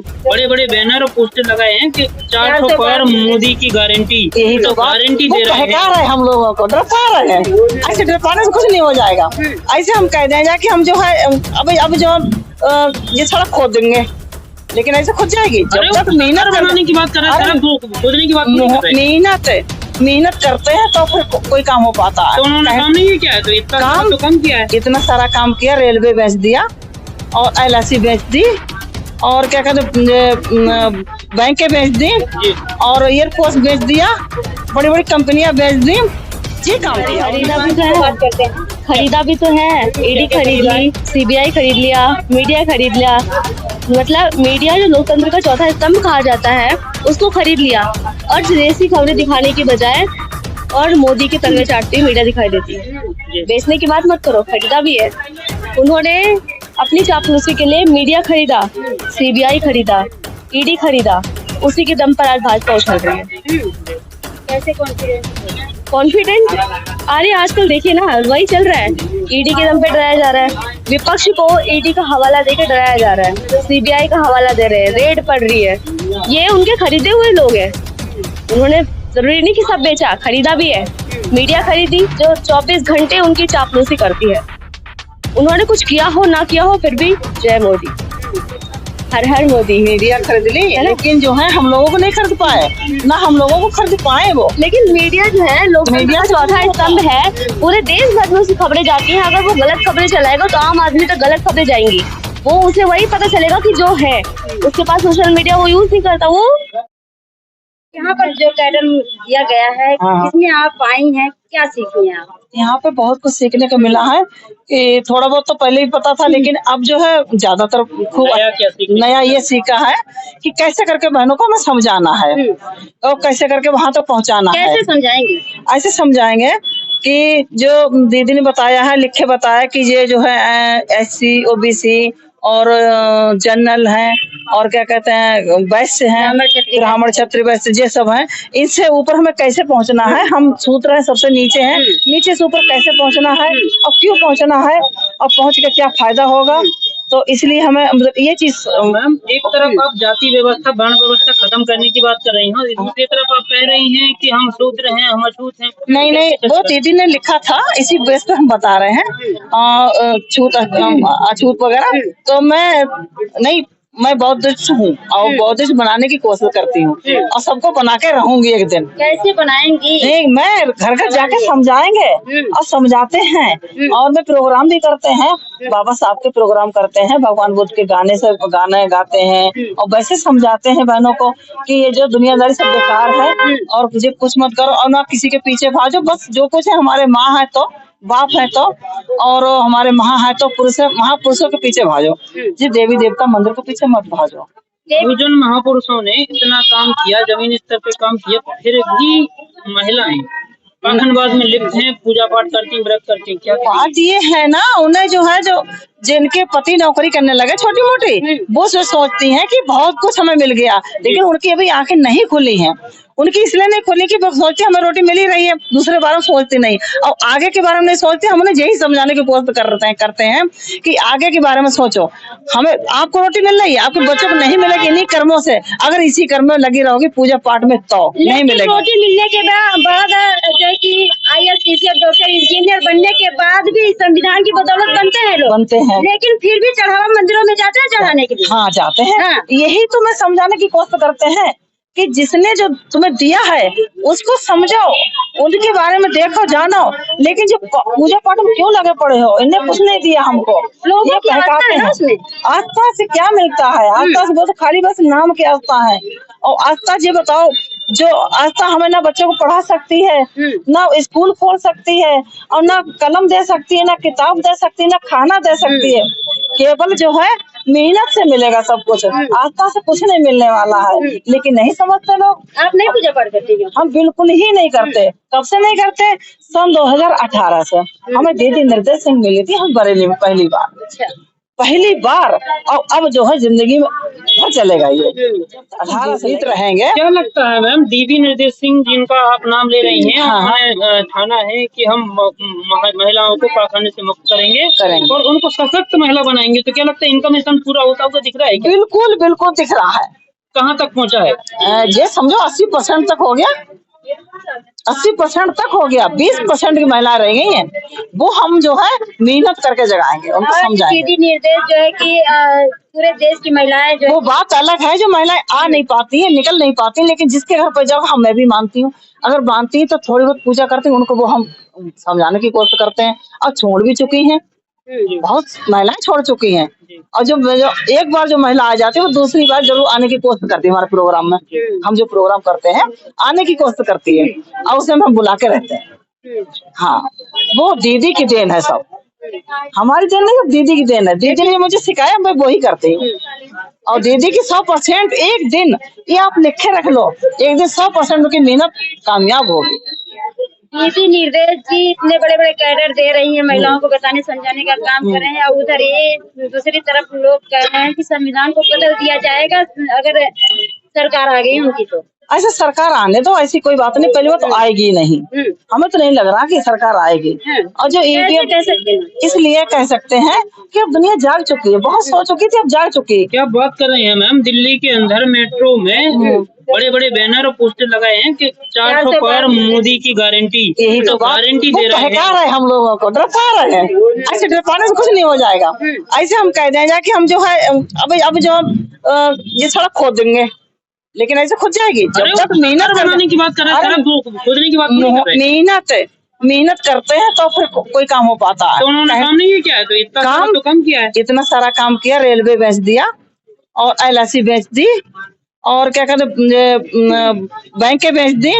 बड़े बड़े बैनर और पोस्टर लगाए हैं कि 400 पार मोदी की गारंटी। यही तो गारंटी दे रहे बहका रहे हम लोगों को, डरा रहे हैं। ऐसे डरपाने से कुछ नहीं हो जाएगा। ऐसे हम कह दें जाके हम जो है अब जो ये सड़क खोद देंगे, लेकिन ऐसे खुद जाएगी जब तक मेहनत बनाने की बात कर रहे हैं, खोदने की बात नहीं कर रहे। मेहनत करते हैं तो फिर कोई काम हो पाता है। तो उन्होंने काम नहीं किया है, तो इतना काम तो कम किया है। इतना सारा काम किया, रेलवे बेच दिया और LIC बेच दी और क्या कहते बैंकें बेच दी और एयरपोर्ट बेच दिया, बड़ी बड़ी कंपनियां बेच दी। ये काम किया। खरीदा भी तो है, ED खरीद ली, CBI खरीद लिया, मीडिया खरीद लिया। मतलब मीडिया जो लोकतंत्र का चौथा स्तंभ कहा जाता है उसको खरीद लिया और जैसी खबरें दिखाने की बजाय और मोदी के तंगे चाटती हुई मीडिया दिखाई देती है। बेचने की बात मत करो, खरीदा भी है। उन्होंने अपनी चापलूसी के लिए मीडिया खरीदा, CBI खरीदा, ED खरीदा, उसी के दम पर आज भाजपा उछल रही है। कैसे कॉन्फिडेंट? अरे आजकल देखिए ना, वही चल रहा है। ED के दम पे डराया जा रहा है, विपक्ष को ED का हवाला देकर डराया जा रहा है, CBI का हवाला दे रहे हैं, रेड पड़ रही है। ये उनके खरीदे हुए लोग हैं। उन्होंने जरूरी नहीं कि सब बेचा, खरीदा भी है। मीडिया खरीदी जो 24 घंटे उनकी चापलूसी करती है। उन्होंने कुछ किया हो ना किया हो, फिर भी जय मोदी, हर हर मोदी। मीडिया खरीद ली, लेकिन जो है हम लोगों को नहीं खरीद पाए, ना हम लोगों को खरीद पाए वो। लेकिन मीडिया जो है लोकतंत्र का चौथा स्तंभ है, पूरे देश भर में उसकी खबरें जाती हैं। अगर वो गलत खबरें चलाएगा तो आम आदमी तक गलत खबरें जाएंगी। वो उसे वही पता चलेगा कि जो है उसके पास सोशल मीडिया वो यूज नहीं करता। वो यहाँ पर जो कैडर दिया गया है, इसमें आप आई हैं, क्या सीखी हैं आप? यहाँ पे बहुत कुछ सीखने को मिला है कि थोड़ा बहुत तो पहले ही पता था, लेकिन अब जो है ज्यादातर खूब नया ये सीखा है कि कैसे करके बहनों को हमें समझाना है और कैसे करके वहां तक पहुँचाना है। कैसे समझाएंगे? ऐसे समझाएंगे कि जो दीदी ने बताया है, लिखे बताया कि ये जो है SC OBC और जनरल हैं और क्या कहते हैं वैश्य हैं, ब्राह्मण क्षत्रिय वैश्य, ये सब हैं। इनसे ऊपर हमें कैसे पहुंचना है, हम सूत्र हैं सबसे नीचे हैं, नीचे से ऊपर कैसे पहुंचना है और क्यों पहुंचना है और पहुंच के क्या फायदा होगा। तो इसलिए हमें मतलब ये चीज। मैम, एक तरफ आप जाति व्यवस्था, वर्ण व्यवस्था खत्म करने की बात कर रही हैं, दूसरी तरफ आप कह रही हैं कि हम शूद्र हैं, हम अछूत हैं। नहीं, वो दीदी ने लिखा था, इसी बेस पे हम बता रहे हैं अछूत वगैरह। तो मैं बौद्धिस्ट हूँ और बौद्धिस्ट बनाने की कोशिश करती हूँ और सबको बना के रहूंगी एक दिन। कैसे बनाएंगी? नहीं, मैं घर घर जाके समझाएंगे और समझाते हैं और मैं प्रोग्राम भी करते हैं, बाबा साहब के प्रोग्राम करते हैं, भगवान बुद्ध के गाने गाते हैं और वैसे समझाते हैं बहनों को कि ये जो दुनियादारी सब बेकार है और मुझे कुछ मत करो और ना किसी के पीछे भागो। बस जो कुछ है, हमारे माँ है तो, बाप है तो, और हमारे महा है तो पुरुष है, महापुरुषों के पीछे भागो जी, देवी देवता मंदिर के पीछे मत भागो। जिन महापुरुषों ने इतना काम किया, जमीन स्तर पे काम किया, फिर भी महिलाएं पाखंडवाद में लिप्त हैं, पूजा पाठ करती, व्रत करती। क्या बात ये है ना, उन्हें जो है जो जिनके पति नौकरी करने लगे छोटी मोटी, वो सोचती हैं कि बहुत कुछ हमें मिल गया, लेकिन उनकी अभी आंखें नहीं खुली हैं। उनकी इसलिए नहीं खुली कि वो सोचती हमें रोटी मिल ही रही है, दूसरे बारे में सोचती नहीं और आगे के बारे में नहीं सोचती। हम उन्हें यही समझाने की कोशिश करते हैं कि आगे के बारे में सोचो। हमें आपको रोटी मिल रही है, आपके बच्चों को नहीं मिलेगी इन्हीं कर्मों से। अगर इसी कर्म में लगी रहोगी पूजा पाठ में तो नहीं मिलेगी। रोटी मिलने के बाद जो कि IAS PCS डॉक्टर इंजीनियर बनने के बाद भी संविधान की बदौलत बनते हैं, लेकिन फिर भी चढ़ावा मंदिरों में जाते हैं चढ़ाने के लिए। हाँ, जाते हैं। यही तो मैं समझाने की कोशिश करते हैं कि जिसने जो तुम्हें दिया है उसको समझो, उनके बारे में देखो, जानो। लेकिन जो पूजा पाठ में क्यों लगे पड़े हो, इन्हें कुछ नहीं दिया हमको, ये बहकाते हैं। आस्था से क्या मिलता है? आस्था से बस खाली बस नाम की आस्था है। और आस्था ये बताओ, जो आस्था हमें ना बच्चों को पढ़ा सकती है, ना स्कूल खोल सकती है और ना कलम दे सकती है, ना किताब दे सकती है, ना खाना दे सकती है। केवल जो है मेहनत से मिलेगा सब कुछ, आस्था से कुछ नहीं मिलने वाला है। लेकिन नहीं समझते लोग। आप नहीं पूजा पाठ करती? हम बिल्कुल ही नहीं करते। कब से नहीं करते? सन 2018 से हमें दीदी निर्देश सिंह मिली थी, हम बरेली में पहली बार। पहली बार, और अब जो है जिंदगी में घर चलेगा ये 18 सहित रहेंगे। क्या लगता है मैम, डीबी निर्देश सिंह जिनका आप नाम ले रही हैं, हाँ। उन्होंने ठाना है कि हम महिलाओं को पाखाने से मुक्त करेंगे और उनको सशक्त महिला बनाएंगे, तो क्या लगता है इनका मिशन पूरा होता हुआ दिख रहा है क्या? बिल्कुल बिल्कुल दिख रहा है। कहाँ तक पहुँचा है? ये समझो 80% तक हो गया, 80% तक हो गया। 20% की महिला रह गई हैं, वो हम जो है मेहनत करके जगाएंगे, उनको समझाएंगे। सीधी निर्देश जो है कि पूरे देश की महिलाएं जो, वो बात अलग है, जो महिलाएं आ नहीं पाती हैं, निकल नहीं पाती, लेकिन जिसके घर पर जाओ, मैं भी मानती हूँ, अगर मानती है तो थोड़ी बहुत पूजा करते हैं, उनको वो हम समझाने की कोशिश करते हैं, और छोड़ भी चुकी हैं, बहुत महिलाएं छोड़ चुकी हैं। और जो एक बार जो महिला आ जाती है, वो दूसरी बार जरूर आने की कोशिश करती है। हमारे प्रोग्राम में हम जो प्रोग्राम करते हैं, आने की कोशिश करती है, और उसे हम बुला के रहते हैं। हाँ, वो दीदी की देन है, सब हमारी देन नहीं, दीदी की देन है। दीदी ने मुझे सिखाया, मैं वही करती हूँ। और दीदी की 100% एक दिन, ये आप लिखे रख लो, एक दिन 100% की मेहनत कामयाब होगी। नीति निर्देश जी इतने बड़े बड़े कैडर दे रही हैं, महिलाओं को बताने समझाने का काम कर रहे हैं, और उधर ये दूसरी तरफ लोग कह रहे हैं कि संविधान को बदल दिया जाएगा अगर सरकार आ गई उनकी। तो ऐसे सरकार आने दो, ऐसी कोई बात नहीं, पहली बात तो आएगी नहीं, हमें तो नहीं लग रहा कि सरकार आएगी। और जो ईवीएम कह सकते हैं, इसलिए कह सकते हैं कि अब दुनिया जाग चुकी है, बहुत सो चुकी थी, अब जाग चुकी है। क्या बात कर रहे हैं मैम, दिल्ली के अंदर मेट्रो में बड़े बड़े बैनर और पोस्टर लगाए हैं कि 400 पार मोदी की गारंटी, यही तो गारंटी दे रहे बहका रहे हैं, हम लोगों को डरा रहे हैं। ऐसे डरपाने से कुछ नहीं हो जाएगा। ऐसे हम कह देंगे कि हम जो है अब जो ये सड़क खोद देंगे, लेकिन ऐसे खुद जाएगी जब तक मेहनत बनाने की बात कर रहे हैं, खोदने की बात मेहनत करते हैं तो फिर कोई काम हो पाता है। तो उन्होंने काम नहीं किया है, तो इतना काम तो कम किया है। इतना सारा काम किया, रेलवे बेच दिया और LIC बेच दी, और क्या कहते बैंकें बेच दी,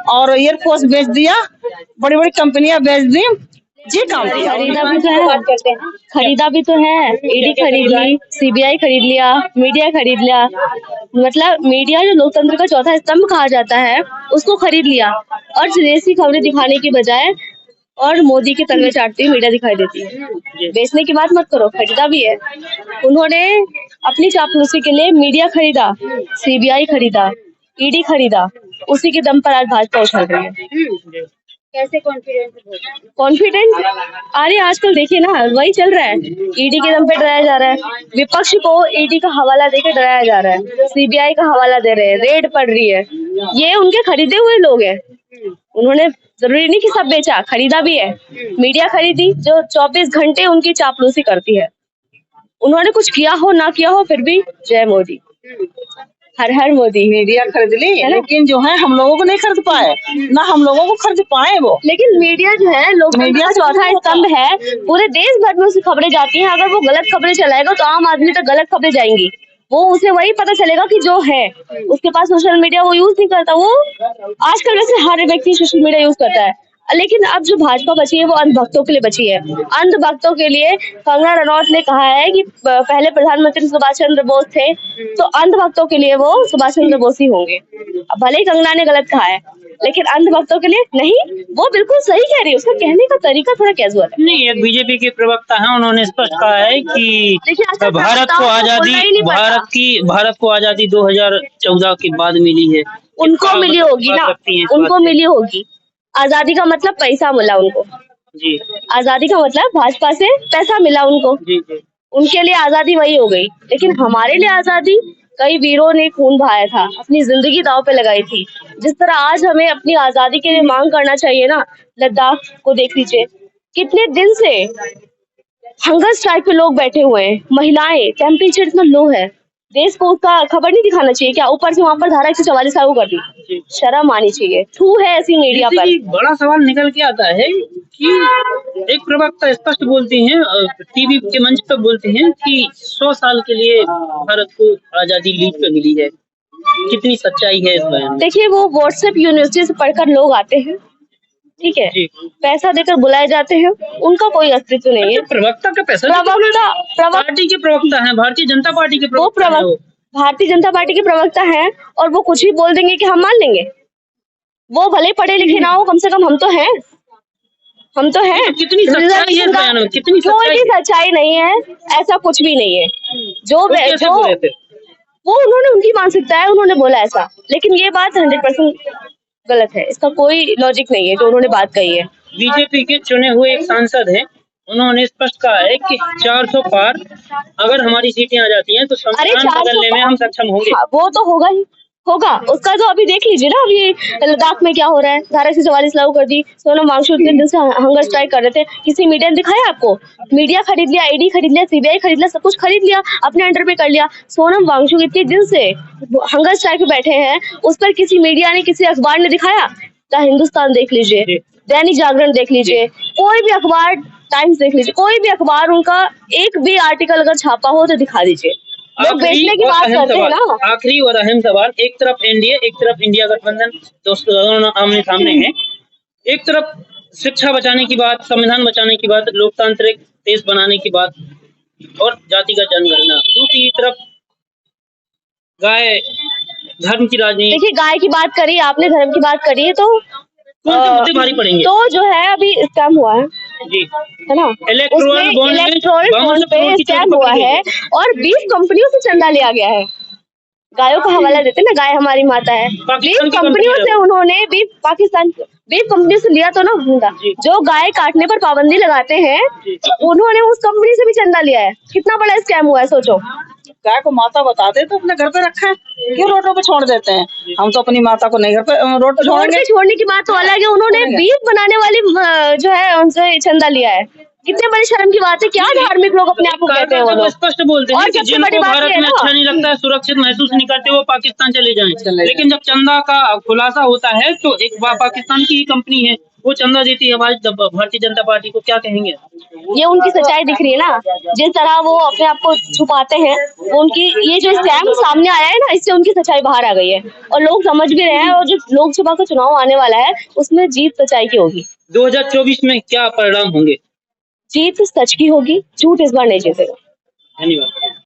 और एयरफोर्स बेच दिया, बड़ी बड़ी कंपनियां बेच दी, ये काम किया। खरीदा भी तो है, ईडी खरीद ली, CBI खरीद लिया, मीडिया खरीद लिया। मतलब मीडिया जो लोकतंत्र का चौथा स्तंभ कहा जाता है, उसको खरीद लिया, और देसी खबरें दिखाने की बजाय और मोदी के तलवे चाटती हुई मीडिया दिखाई देती है। बेचने की बात मत करो, खरीदा भी है। उन्होंने अपनी चापलूसी के लिए मीडिया खरीदा, CBI खरीदा, ईडी खरीदा, उसी के दम पर आज भाजपा उछल रही है। कैसे कॉन्फिडेंट? अरे आजकल देखिए ना, वही चल रहा है, ईडी के दम पे डराया जा रहा है, विपक्ष को ईडी का हवाला देकर डराया जा रहा है, CBI का हवाला दे रहे हैं, रेड पड़ रही है। ये उनके खरीदे हुए लोग हैं। उन्होंने जरूरी नहीं कि सब बेचा, खरीदा भी है। मीडिया खरीदी जो 24 घंटे उनकी चापलूसी करती है। उन्होंने कुछ किया हो ना किया हो, फिर भी जय मोदी, हर हर मोदी। मीडिया खरीद ली, लेकिन जो है हम लोगों को नहीं खरीद पाए, ना हम लोगों को खरीद पाए वो। लेकिन मीडिया जो है लोकतंत्र का चौथा स्तंभ है, पूरे देश भर में उसकी खबरें जाती हैं। अगर वो गलत खबरें चलाएगा तो आम आदमी तक गलत खबरें जाएंगी, वो उसे वही पता चलेगा कि जो है उसके पास सोशल मीडिया वो यूज नहीं करता। वो आजकल वैसे हर व्यक्ति सोशल मीडिया यूज करता है, लेकिन अब जो भाजपा बची है वो अंधभक्तों के लिए बची है। अंधभक्तों के लिए कंगना रनौत ने कहा है कि पहले प्रधानमंत्री सुभाष चंद्र बोस थे, तो अंधभक्तों के लिए वो सुभाष चंद्र बोस ही होंगे। अब भले ही कंगना ने गलत कहा है, लेकिन अंधभक्तों के लिए नहीं, वो बिल्कुल सही कह रही है। उसका कहने का तरीका थोड़ा कैजुअल है। नहीं, एक बीजेपी के प्रवक्ता हैं, उन्होंने स्पष्ट कहा है कि भारत को आजादी 2014 के बाद मिली है। उनको मिली होगी ना, उनको मिली होगी। आजादी का मतलब पैसा मिला उनको जी, आजादी का मतलब भाजपा से पैसा मिला उनको जी। उनके लिए आजादी वही हो गई। लेकिन हमारे लिए आजादी, कई वीरों ने खून बहाया था, अपनी जिंदगी दांव पे लगाई थी। जिस तरह आज हमें अपनी आजादी के लिए मांग करना चाहिए ना, लद्दाख को देख लीजिए, कितने दिन से हंगर स्ट्राइक पे लोग बैठे हुए हैं, महिलाएं, टेम्परेचर इतना लो है, देश को उसका खबर नहीं दिखाना चाहिए क्या? ऊपर से वहाँ पर धारा 144 लागू कर दी, शर्म आनी चाहिए। थू है ऐसी मीडिया पर। बड़ा सवाल निकल के आता है कि एक प्रवक्ता स्पष्ट बोलती हैं, टीवी के मंच पर बोलती हैं कि 100 साल के लिए भारत को आजादी लीड पे मिली है। कितनी सच्चाई है इस बयान? देखिए, वो व्हाट्सएप यूनिवर्सिटी से पढ़कर लोग आते हैं, ठीक है, पैसा देकर बुलाए जाते हैं, उनका कोई अस्तित्व नहीं है। प्रवक्ता का पैसा? पार्टी के प्रवक्ता हैं, भारतीय जनता पार्टी के प्रवक्ता हैं। भारतीय जनता पार्टी के प्रवक्ता हैं, और वो कुछ भी बोल देंगे कि हम मान लेंगे। वो भले पढ़े लिखे ना हो, कम से कम हम तो हैं। हम तो हैं। कितनी सच्चाई है बयान में, कितनी कोई भी सच्चाई नहीं है, ऐसा कुछ भी नहीं है। जो कैसे बोले फिर? वो उन्होंने उनकी मानसिकता है, उन्होंने बोला ऐसा, लेकिन ये बात 100% गलत है। इसका कोई लॉजिक नहीं है जो उन्होंने बात कही है। बीजेपी के चुने हुए एक सांसद हैं, उन्होंने स्पष्ट कहा है कि 400 पार अगर हमारी सीटें आ जाती हैं तो संविधान बदलने में हम सक्षम होंगे। हाँ, वो तो होगा ही होगा। उसका तो अभी देख लीजिए ना, अभी लद्दाख में क्या हो रहा है। धारा 144 लागू कर दी। सोनम वांगचुक इतने दिन से हंगर स्ट्राइक कर रहे थे, किसी मीडिया ने दिखाया आपको? मीडिया खरीद लिया, ईडी खरीद लिया, सीबीआई खरीद लिया, सब कुछ खरीद लिया, अपने अंडर में कर लिया। सोनम वांगचुक इतने दिन से हंगर स्ट्राइक पे बैठे हैं, उस पर किसी मीडिया ने, किसी अखबार ने दिखाया? द हिंदुस्तान देख लीजिए, दैनिक जागरण देख लीजिए, कोई भी अखबार, टाइम्स देख लीजिए, कोई भी अखबार उनका एक भी आर्टिकल अगर छापा हो तो दिखा दीजिए। लोग बेचने की बात करते हैं ना। आखिरी और अहम सवाल, एक तरफ एनडीए, एक तरफ इंडिया गठबंधन, दोनों आमने सामने हैं। एक तरफ शिक्षा बचाने की बात, संविधान बचाने की बात, लोकतांत्रिक देश बनाने की बात और जातिगत जनगणना, दूसरी तरफ गाय धर्म की राजनीति। देखिए, गाय की बात करी आपने, धर्म की बात करी, तो कौन से मुद्दे भारी पड़ेंगे? तो जो है अभी स्कैम हुआ है जी, है ना, इलेक्ट्रोल बॉन्ड पे स्कैम हुआ है और 20 कंपनियों से चंदा लिया गया है। गायों का हवाला देते ना, गाय हमारी माता है। 20 कंपनियों से उन्होंने 20 कंपनियों से लिया तो ना चंदा। जो गाय काटने पर पाबंदी लगाते हैं, उन्होंने उस कंपनी से भी चंदा लिया है। कितना बड़ा स्कैम हुआ है, सोचो। गाय को माता बताते तो अपने घर पे रखा है, क्यों रोडों पे छोड़ देते हैं? हम तो अपनी माता को नहीं घर पे रोड पे छोड़ेंगे। छोड़ने की बात तो अलग है, उन्होंने बीफ बनाने वाली जो है उनसे चंदा लिया है। कितने बड़ी शर्म की बात है। क्या धार्मिक लोग अपने आप को कहते हैं वो लोग? स्पष्ट बोलते हैं कि जिनको भारत में अच्छा नहीं लगता है, सुरक्षित महसूस नहीं करते, वो पाकिस्तान चले जाएं। लेकिन जब चंदा का खुलासा होता है तो एक पाकिस्तान की ही कंपनी है, वो चंदा देती है हमारी भारतीय जनता पार्टी को, क्या कहेंगे? ये उनकी सच्चाई दिख रही है ना, जिस तरह वो अपने आप को छुपाते हैं। उनकी ये जो स्कैम सामने आया है ना, इससे उनकी सच्चाई बाहर आ गई है और लोग समझ भी रहे हैं। और जो लोकसभा का चुनाव आने वाला है, उसमें जीत सच्चाई की होगी। 2024 में क्या परिणाम होंगे? जीत सच की होगी, झूठ इस बार नहीं जीतेगा। धन्यवाद।